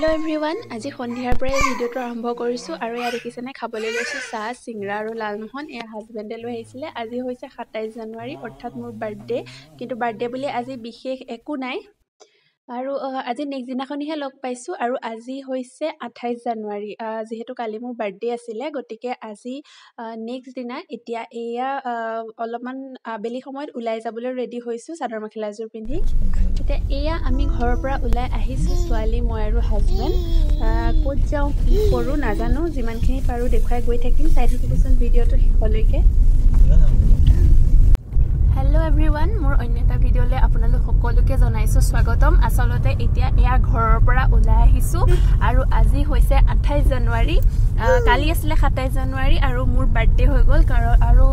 Hello everyone আজি সন্ধিয়াৰ পৰা ভিডিওটো আৰম্ভ কৰিছো আৰু ইয়া দেখিছেনে খাবলৈ লৈছো চাহ সিংৰা আৰু লালমোহন এ হাজবেণ্ডে লৈ আহিছিলে আজি হৈছে 27 জানুৱাৰী অৰ্থাৎ মোৰ বাৰ্থডে কিন্তু বাৰ্থডে বুলি আজি বিশেষ একো নাই আৰু আজি নেক্সট দিনাখনিহে লগ পাইছো আৰু আজি হৈছে 28 জানুৱাৰী যেহেতু কালি মোৰ বাৰ্থডে আছিল গতিকে আজি নেক্সট দিনা এতিয়া এয়া অলপমান আবেলি সময়ত উলাই যাবলৈ ৰেডি হৈছো চাদৰ মেখেলাযোৰ পিন্ধি এতিয়া এয়া আমি ঘৰৰ পৰা উলাই আহিছো ছোৱালী মই আৰু হাজবেণ্ড ক'ত যাওঁ কি কৰো নাজানো যিমানখিনি পাৰো দেখুৱাই গৈ থাকিম চাই থাকিবচোন ভিডিওটো শেষলৈকে हेलो एवरीवन मोर अन्य এটা ভিডিওলে আপোনালোক সকলোকে জনাইছো স্বাগতম আসলতে এতিয়া এয়া ঘৰৰ পৰা ওলাই আহিছো আৰু আজি হৈছে 28 জানুৱাৰী কালি আছিল 27 জানুৱাৰী আৰু মোৰ বাৰ্থডে হৈ গল আৰু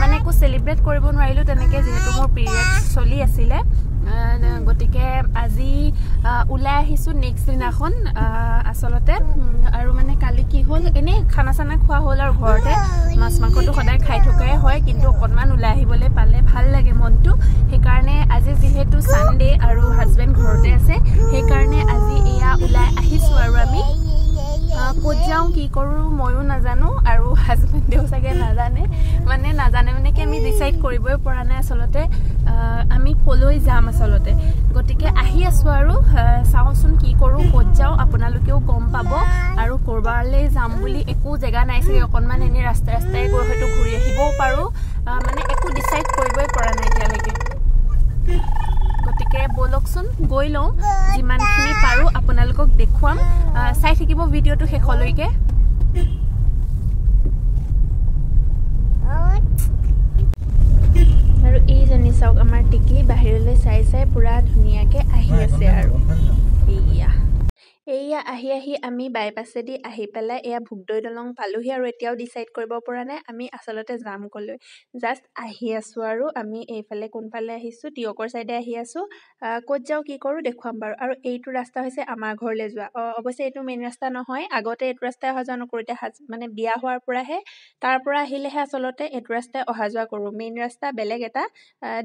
মানে কো সেলিব্ৰেট কৰিব নোৱাৰিলো তেনেকে যেহেতু মোৰ পিৰিয়ড চলি আছিল গতিকে আজি উলাই আহিছো নেক্সট দিনাখন আসলতে আৰু মানে কালি কি হল এনে খানা সানা খোৱা হল আৰু ঘৰতে মাছ মাংসটো সদায় খাই থকাই হয় কিন্তু অকনমান উলাই আহিবলে পালে ভাল লাগে মনটো সেই কাৰণে আজি যেহেতু সানডে আৰু হাজবেণ্ড ঘৰতে আছে সেই কাৰণে আজি এয়া উলাই আহিছো আৰু আমি ক'ত যাওঁ কি কৰো ময়ো নাজানো আৰু হাজবেণ্ডেও চাগে নাজানে মানে কি আমি ডিসাইড কৰিবই পৰা নাই আসলতে আমি কলৈ যাম আসলতে গতিকে আহি আছো আৰু চাওচোন কি কৰো ক'ত যাওঁ আপোনালোকেও গম পাব আৰু কৰবাৰলৈ যাম বুলি একো জেগা নাই চাগে অকনমান এনে ৰাস্তাই গৈ হয়তো ঘূৰি আহিবও পাৰো মানে একো ডিসাইড কৰিবই পৰা নাই এতিয়ালৈকে গতিকে বলকচোন গৈ লওঁ যিমানখিনি পাৰো আপোনালোকক দেখুৱাম চাই থাকিব ভিডিওটো শেষলৈকে আৰু এই জনি চাওক আমাৰ টিকলি বাহিৰলৈ চাই পুৰা ধুনিয়াকে আহি আছে আৰু এয়া আহি আমি বাইপাছেদি আহি পেলাই এয়া ভুগদৈ দলং পালোহি আৰু এতিয়াও ডিসাইড কৰিব পৰা নাই আমি আসলতে যাম কলৈ জাস্ট আহি আছো আৰু আমি এইফালে কোনফালে আহিছো টিয়কৰ সাইডে আহি আছো ক'ত যাও কি কৰো দেখুৱাম বাৰু আৰু এইটো ৰাস্তা হৈছে আমাৰ ঘৰলৈ যোৱা অৱশ্যে এইটো মেইন ৰাস্তা নহয় আগতে এইটো ৰাস্তাই অহা যোৱা নকৰো এতিয়া মানে বিয়া হোৱাৰ পৰাহে তাৰ পৰা আহিলেহে আসলতে এইটো ৰাস্তাই অহা যোৱা কৰো মেইন ৰাস্তা বেলেগ এটা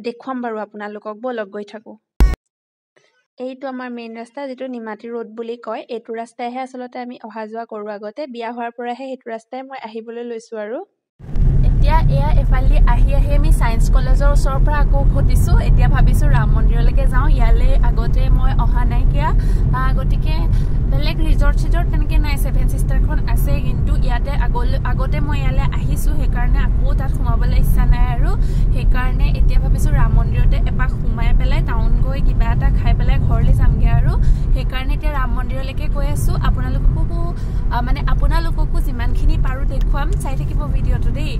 দেখুৱাম বাৰু আপোনালোকক বলক গৈ থাকো এইটো আমাৰ মেইন ৰাস্তা যেটো নিমাটি ৰোড বুলি কয় এইটো ৰাস্তাইহে আসলতে আমি অহা যোৱা কৰো আগতে বিয়া হোৱাৰ পৰাহে এইটো ৰাস্তাই মই আহিবলৈ লৈছো আৰু এতিয়া এয়া এফালি আহি আমি সায়েন্স কলেজৰ ওচৰৰ পৰা আকৌ ঘটিছো এতিয়া ভাবিছো ৰাম মন্দিৰলৈকে যাওঁ ইয়ালে আগতে মই অহা নাই কিয়া গতিকে বেলেগ ৰিজৰ্ট তেনেকে নাই সেভেন সিস্টাৰখন আছে কিন্তু ইয়াতে আগতে মই ইয়ালে আহিছো সেই কাৰণে আকৌ তাত সোমাবলৈ ইচ্ছা নাই আৰু সেই কাৰণে এতিয়া ভাবিছো ৰাম মন্দিৰতে এপাক সোমাই পেলাই টাউন গৈ কিবা এটা খাই পেলাই ঘৰলৈ যামগে আৰু সেই কাৰণে এতিয়া ৰাম মন্দিৰলৈকে গৈ আছো আপোনালোককো যিমানখিনি পাৰো দেখুৱাম চাই থাকিব ভিডিওটো দেই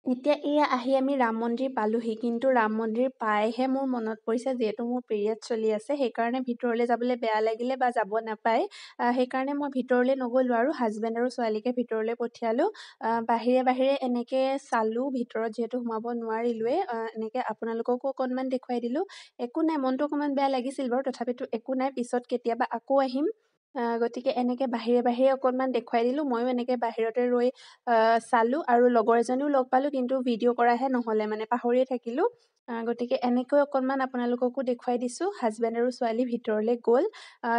এতিয়া এয়া আহি আমি ৰাম মন্দিৰ পালোহি কিন্তু ৰাম মন্দিৰ পাইহে মোৰ মনত পৰিছে যেহেতু মোৰ পিৰিয়ড চলি আছে সেই কাৰণে ভিতৰলৈ যাবলৈ বেয়া লাগিলে বা যাব নাপায় সেই কাৰণে মই ভিতৰলৈ নগলো আৰু হাজবেণ্ড আৰু ছোৱালীকে ভিতৰলৈ পঠিয়ালো বাহিৰে এনেকে চালো ভিতৰত যেহেতু সোমাব নোৱাৰিলোৱে এনেকে আপোনালোককো অকনমান দেখুৱাই দিলো একো নাই মনটো অকনমান বেয়া লাগিছিল বাৰু তথাপিতো একো নাই পিছত কেতিয়াবা আকৌ আহিম গতিকে এনেকে বাহিৰে অকনমান দেখুৱাই দিলো ময়ো এনেকে বাহিৰতে ৰৈ চালো আৰু লগৰ এজনীও লগ পালো কিন্তু ভিডিও কৰাহে নহলে মানে পাহৰিয়ে থাকিলো গতিকে এনেকৈ অকনমান আপোনালোককো দেখুৱাই দিছো হাজবেণ্ড আৰু ছোৱালী ভিতৰলৈ গ'ল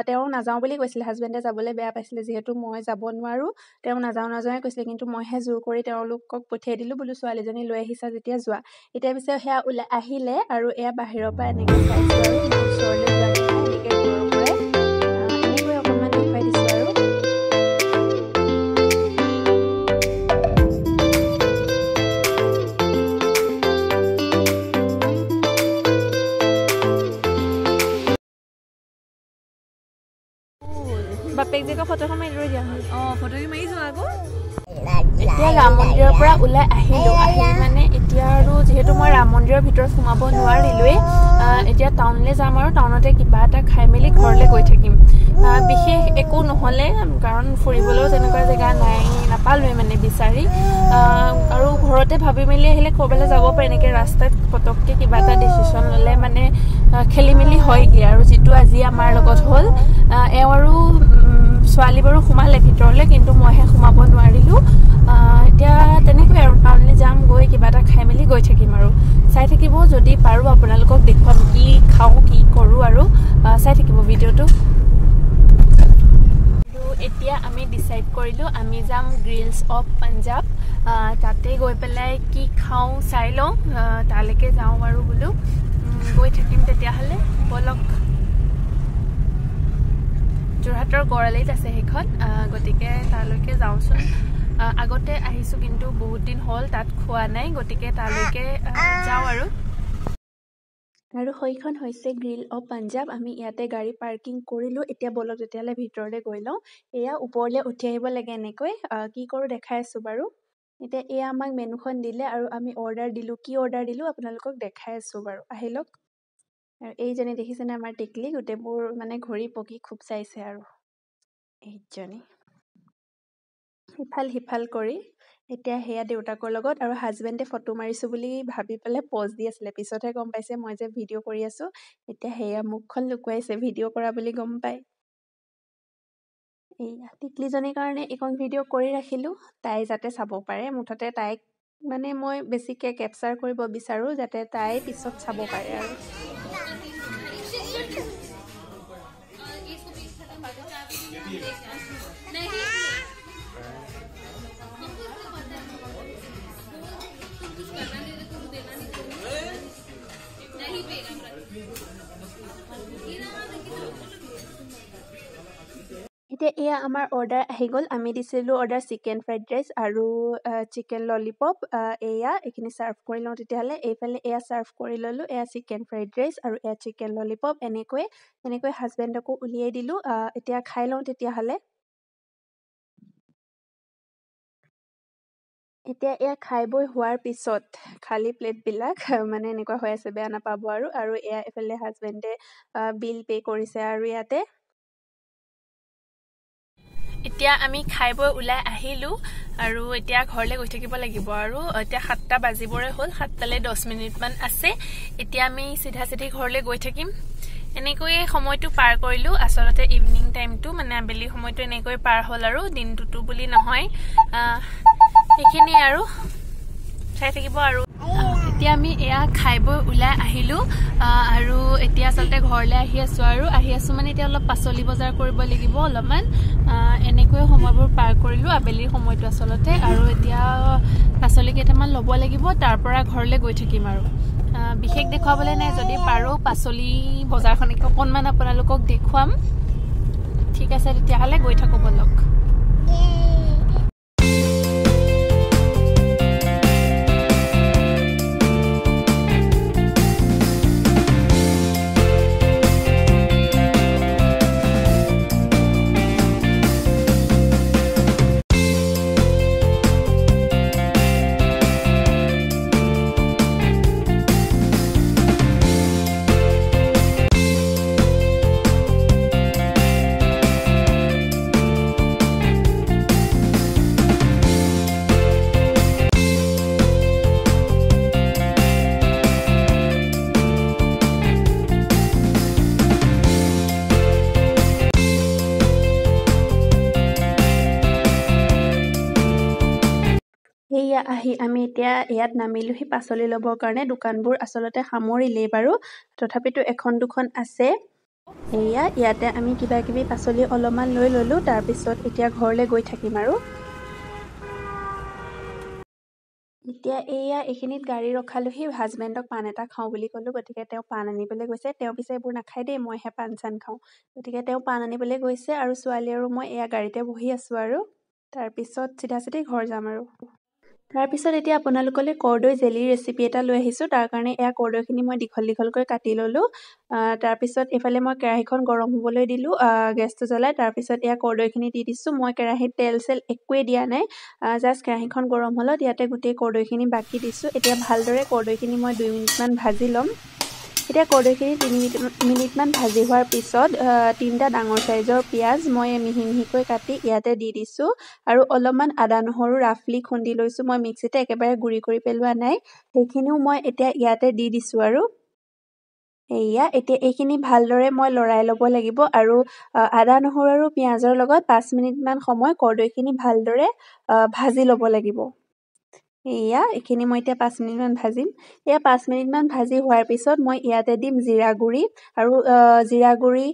তেওঁ নাযাওঁ বুলি কৈছিল হাজবেণ্ডে যাবলৈ বেয়া পাইছিল যেহেতু মই যাব নোৱাৰো তেওঁ নাযাওঁ কৈছিল কিন্তু মইহে জোৰ কৰি তেওঁলোকক পঠিয়াই দিলো বুলি ছোৱালীজনী লৈ আহিছা যেতিয়া যোৱা এতিয়া পিছে হেয়া ওলাই আহিলে আৰু এয়া বাহিৰৰ পৰা এনেকৈ চাইছো আৰু ওচৰলৈ যোৱা এনেকৈ ঘৰৰ পৰাই এনেকৈ অকনমান দেখুৱাই দিছো আৰু বাপেক যে ফটোখন মাৰি লৈ দিয়া ফটোকে মাৰিছো আকৌ এতিয়া ৰাম মন্দিৰৰ পৰা ওলাই আহিলো মানে এতিয়া আৰু যেহেতু মই ৰাম মন্দিৰৰ ভিতৰত সোমাব নোৱাৰিলোৱে এতিয়া টাউনলৈ যাম আৰু টাউনতে কিবা এটা খাই মেলি ঘৰলৈ গৈ থাকিম বিশেষ একো নহলে কাৰণ ফুৰিবলৈও তেনেকুৱা জেগা নাপালোৱে মানে বিচাৰি আৰু ঘৰতে ভাবি মেলি আহিলে ক'ৰবালৈ যাব পাৰে এনেকৈ ৰাস্তাত পটককৈ কিবা এটা ডিচিশ্যন ল'লে মানে খেলি মেলি হয়গৈ আৰু যিটো আজি আমাৰ লগত হ'ল এওঁ আৰু ছোৱালী বাৰু সোমালে ভিতৰলৈ কিন্তু মইহে সোমাব নোৱাৰিলো এতিয়া তেনেকৈ আৰু টাউনলৈ যাম গৈ কিবা এটা খাই মেলি গৈ থাকিম আৰু চাই থাকিব যদি পাৰো আপোনালোকক দেখুৱাম কি খাওঁ কি কৰো আৰু চাই থাকিব ভিডিওটো এতিয়া আমি ডিসাইড কৰিলো আমি যাম গ্ৰিলছ অফ পাঞ্জাব তাতে গৈ পেলাই কি খাওঁ চাই লওঁ তালৈকে যাওঁ আৰু বোলো গৈ থাকিম তেতিয়াহ'লে বলক যোৰহাটৰ গড়ালিত আছে সেইখন গতিকে তালৈকে যাওঁচোন আগতে আহিছো কিন্তু বহুত দিন হ'ল তাত খোৱা নাই গতিকে তালৈকে যাওঁ আৰু সেইখন হৈছে গ্ৰিল অফ পাঞ্জাব আমি ইয়াতে গাড়ী পাৰ্কিং কৰিলো এতিয়া বলক তেতিয়ালে ভিতৰলে গৈ লওঁ এয়া ওপৰলে উঠি আহিব লাগে এনেকৈ কি কৰো দেখাই আছো বাৰু এতিয়া এয়া আমাক মেনুখন দিলে আৰু আমি অৰ্ডাৰ দিলো কি অৰ্ডাৰ দিলো আপোনালোকক দেখাই আছো বাৰু আহিলক আৰু এইজনী দেখিছেনে আমাৰ টিকলি গোটেইবোৰ মানে ঘড়ী পকি খুব চাইছে আৰু এইজনী হিফাল কৰি এতিয়া হেয়া দেউতাকৰ লগত আৰু হাজবেণ্ডে ফটো মাৰিছো বুলি ভাবি পেলাই পজ দি আছিলে পিছতহে গম পাইছে মই যে ভিডিঅ' কৰি আছো এতিয়া হেয়া মুখখন লুকুৱাইছে ভিডিঅ' কৰা বুলি গম পাই এইয়া টিকলিজনীৰ কাৰণে এখন ভিডিঅ' কৰি ৰাখিলো তাই যাতে চাব পাৰে মুঠতে তাইক মানে মই বেছিকে কেপচাৰ কৰিব বিচাৰো যাতে তাই পিছত চাব পাৰে আৰু এতিয়া এয়া আমাৰ অৰ্ডাৰ আহি গ'ল আমি দিছিলো অৰ্ডাৰ চিকেন ফ্ৰাইড ৰাইচ আৰু চিকেন ললিপপ এয়া এইখিনি সাৰ্ভ কৰি লওঁ তেতিয়াহ'লে এইফালে এয়া সাৰ্ভ কৰি ললো এয়া চিকেন ফ্ৰাইড ৰাইচ আৰু এয়া চিকেন ললিপপ এনেকৈ হাজবেণ্ডকো উলিয়াই দিলো এতিয়া খাই লওঁ তেতিয়াহ'লে এতিয়া এয়া খাই বৈ হোৱাৰ পিছত খালী প্লেটবিলাক মানে এনেকুৱা হৈ আছে বেয়া নাপাব আৰু এয়া এফালে হাজবেণ্ডে বিল পে কৰিছে আৰু ইয়াতে এতিয়া আমি খাই বৈ ওলাই আহিলো আৰু এতিয়া ঘৰলে গৈ থাকিব লাগিব আৰু এতিয়া 7টা বাজিবৰে হ'ল 7টালে 10 মিনিট মান আছে এতিয়া আমি সিধা ঘৰলে গৈ থাকিম এনেকৈ সময়টো পাৰ কৰিলো আসলতে ইভিনিং টাইমটো মানে আবেলি সময়টো এনেকৈ পাৰ হ'ল আৰু দিনটোটো বুলি নহয় এইখিনি আৰু চাই থাকিব আৰু এতিয়া আমি এয়া খাই বৈ ওলাই আহিলো আৰু এতিয়া আসলতে ঘৰলে আহি আছো মানে এতিয়া অলপ পাচলি বজাৰ কৰিব লাগিব অলপমান এনেকৈ সময়বোৰ পাৰ কৰিলো আবেলিৰ সময়টো আসলতে আৰু এতিয়া পাচলি কেইটামান ল'ব লাগিব তাৰ পৰা ঘৰলে গৈ থাকিম আৰু বিশেষ দেখুৱাবলৈ নাই যদি পাৰো পাচলি বজাৰখন অকণমান আপোনালোকক দেখুৱাম ঠিক আছে তেতিয়াহ'লে গৈ থাকো বলক এইয়া আহি আমি এতিয়া ইয়াত নামিলোহি পাচলি ল'বৰ কাৰণে দোকানবোৰ আসলতে সামৰিলেই বাৰু তথাপিতো এখন দুখন আছে এইয়া ইয়াতে আমি কিবা কিবি পাচলি অলপমান লৈ ললো তাৰ পিছত এতিয়া ঘৰলে গৈ থাকিম আৰু এতিয়া এইখিনিত গাড়ী ৰখালোহি হাজবেণ্ডক পান এটা খাওঁ বুলি ক'লো গতিকে তেওঁ পান আনিবলৈ গৈছে তেওঁ পিছে এইবোৰ নাখায় দেই মইহে পান চান খাওঁ গতিকে তেওঁ পান আনিবলৈ গৈছে আৰু ছোৱালী আৰু মই এয়া গাড়ীতে বহি আছো আৰু তাৰপিছত চিধা ঘৰ যাম আৰু তাৰপিছত এতিয়া আপোনালোকলৈ কৰ্দৈ জেলিৰ ৰেচিপি এটা লৈ আহিছো তাৰ কাৰণে এয়া কৰ্দৈখিনি মই দীঘলকৈ কাটি ললো তাৰপিছত এফালে মই কেৰাহীখন গৰম হ'বলৈ দিলো গেছটো জ্বলাই তাৰপিছত এয়া কৰ্দৈখিনি দি দিছো মই কেৰাহীত তেল চেল একোৱে দিয়া নাই জাষ্ট কেৰাহীখন গৰম হ'লত ইয়াতে গোটেই কৰ্দৈখিনি বাকি দিছো এতিয়া ভালদৰে কৰ্দৈখিনি মই 2 মিনিটমান ভাজি ল'ম এতিয়া কৰ্দৈখিনি 3 মিনিটমান ভাজি হোৱাৰ পিছত 3টা ডাঙৰ সাইজৰ পিয়াজ মই মিহিকৈ কাটি ইয়াতে দি দিছো আৰু অলপমান আদা নহৰু ৰাফলি খুন্দি লৈছো মই মিক্সিতে একেবাৰে গুৰি কৰি পেলোৱা নাই সেইখিনিও মই এতিয়া ইয়াতে দি দিছো আৰু এইয়া এতিয়া এইখিনি ভালদৰে মই লৰাই ল'ব লাগিব আৰু আদা নহৰু আৰু পিয়াজৰ লগত 5 মিনিটমান সময় কৰ্দৈখিনি ভালদৰে ভাজি ল'ব লাগিব এয়া এইখিনি মই এতিয়া 5 মিনিটমান ভাজিম। এয়া 5 মিনিটমান ভাজি হোৱাৰ পিছত মই ইয়াতে দিম জিৰা গুড়ি আৰু জিৰা গুড়ি,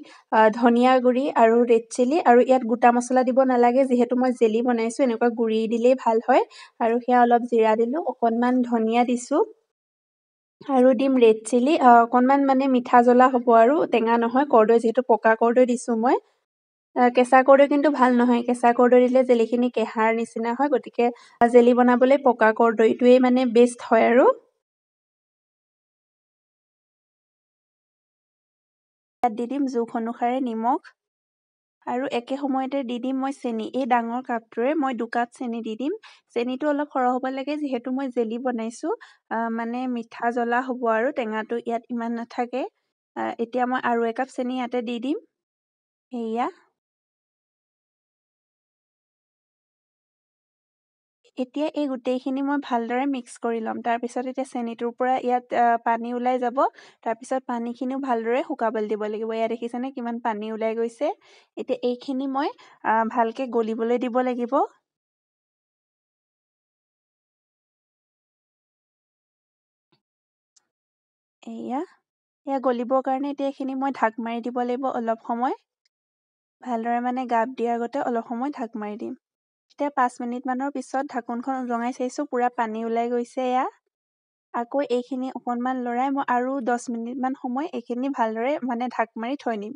ধনিয়া গুড়ি আৰু ৰেড চিলি, আৰু ইয়াত গোটা মছলা দিব নালাগে যিহেতু মই জেলি বনাইছোঁ, এনেকুৱা গুড়ি দিলেই ভাল হয়। আৰু সেয়া অলপ জিৰা দিলোঁ, অকণমান ধনিয়া দিছোঁ আৰু দিম ৰেড চিলি, অকণমান মানে মিঠা জ্বলা হ'ব আৰু টেঙা নহয়, কৰ্দৈ যিহেতু পকা কৰ্দৈ দিছোঁ মই। কেঁচা কৰ্দৈ কিন্তু ভাল নহয়, কেঁচা কৰ্দৈ দিলে জেলিখিনি কেঁহাৰ নিচিনা হয়, গতিকে জেলি বনাবলৈ পকা কৰ্দৈটোৱেই মানে বেষ্ট হয়। আৰু ইয়াত দি দিম জোখ অনুসাৰে নিমখ আৰু একে সময়তে দি দিম মই চেনি। এই ডাঙৰ কাপটোৰে মই 2 কাপ চেনি দি দিম। চেনিটো অলপ সৰহ হ'ব লাগে যিহেতু মই জেলি বনাইছোঁ, মানে মিঠা জ্বলা হ'ব আৰু টেঙাটো ইয়াত ইমান নাথাকে। এতিয়া মই আৰু 1 কাপ চেনি ইয়াতে দি দিম। এয়া এতিয়া এই গোটেইখিনি মই ভালদৰে মিক্স কৰি ল'ম। তাৰপিছত এতিয়া চেনিটোৰ পৰা ইয়াত পানী ওলাই যাব। তাৰপিছত পানীখিনিও ভালদৰে শুকাবলৈ দিব লাগিব। এয়া দেখিছেনে কিমান পানী ওলাই গৈছে। এতিয়া এইখিনি মই ভালকৈ গলিবলৈ দিব লাগিব। এয়া গলিবৰ কাৰণে এতিয়া এইখিনি মই ঢাক মাৰি দিব লাগিব অলপ সময়। ভালদৰে মানে গাপ দিয়াৰ আগতে অলপ সময় ঢাক মাৰি দিম। এতিয়া 5 মিনিটমানৰ পিছত ঢাকোনখন উদঙাই চাইছোঁ, পূৰা পানী ওলাই গৈছে। এয়া আকৌ এইখিনি অকণমান লৰাই মই আৰু 10 মিনিটমান সময় এইখিনি ভালদৰে মানে ঢাক মাৰি থৈ দিম।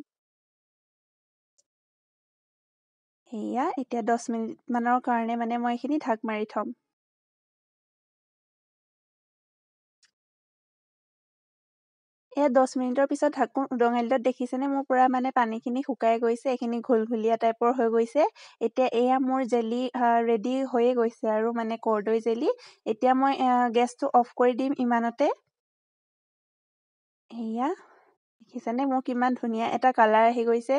এতিয়া 10 মিনিটমানৰ কাৰণে মানে মই এইখিনি ঢাক মাৰি থ'ম। এয়া 10 মিনিটৰ পিছত ঢাকোন উদঙাই দিলত দেখিছেনে মোৰ পূৰা মানে পানীখিনি শুকাই গৈছে, এইখিনি ঘুলঘুলীয়া টাইপৰ হৈ গৈছে। এতিয়া এয়া মোৰ জেলি ৰেডি হৈয়ে গৈছে আৰু মানে কৰ্দৈ জেলি। এতিয়া মই গেছটো অফ কৰি দিম ইমানতে। দেখিছেনে মোৰ কিমান ধুনীয়া এটা কালাৰ আহি গৈছে।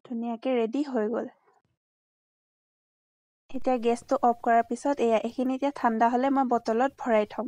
ধুনীয়াকৈ ৰেডি হৈ গ'ল। এতিয়া গেছটো অফ কৰাৰ পিছত এইখিনি এতিয়া ঠাণ্ডা হ'লে মই বটলত ভৰাই থ'ম।